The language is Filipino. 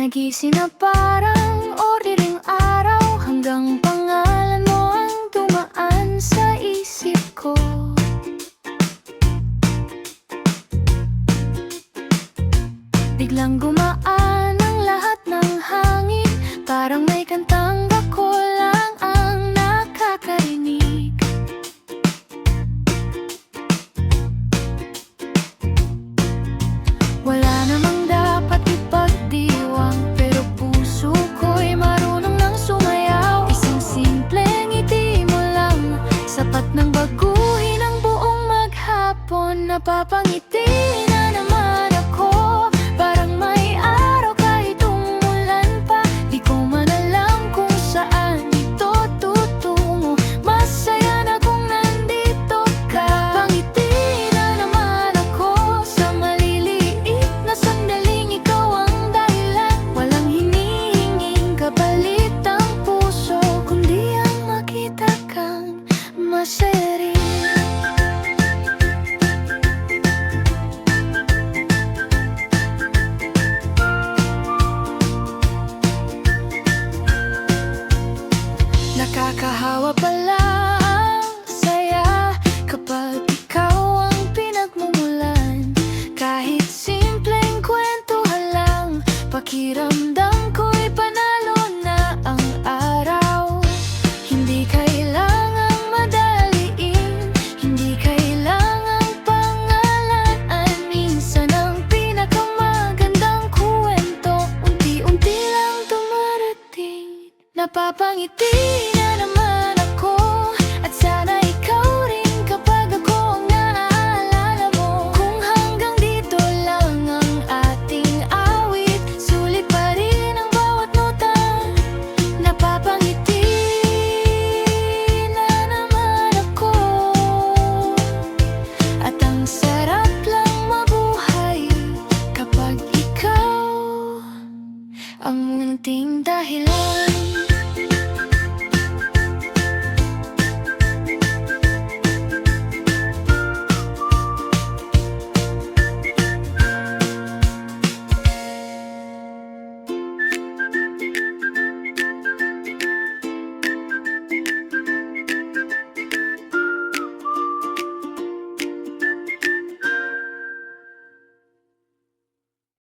nagising na parang ordinary araw, hanggang pangalan mo ang dumaan sa isip ko. Biglang gumaan ang lahat ng hangin, parang may kantang ako lang ang nakakarinig. Wala namang dapat ipagdiwang, pero puso ko'y marunong nang sumayaw. Isang simpleng ngiti mo lang, sapat nang baguhin ang buong maghapon. Napapangiti na naman ako, parang may araw kahit umulan pa. Di ko man alam kung saan ito tutungo, masaya na kung nandito ka. Napapangiti na naman ako sa maliliit na sandaling ikaw ang dahilan. Walang hinihinging kapalit ang puso, kundi ang makita kang masaya rin. Nakakahawa pala ang saya kapag ikaw ang pinagmumulan. Kahit simpleng kwentuhan lang, pakiramdam ko'y panalo na ang araw. Hindi kailangang madaliin, hindi kailangang pangalanan. Minsan ang pinakamagandang kwento, unti-unti lang dumarating. Napapangiti na naman ako, at sana ikaw rin kapag ako ang naaalala mo. Kung hanggang dito lang ang ating awit, sulit pa rin ang bawat nota. Napapangiti na naman ako, at ang sarap lang mabuhay kapag ikaw ang munting dahilan.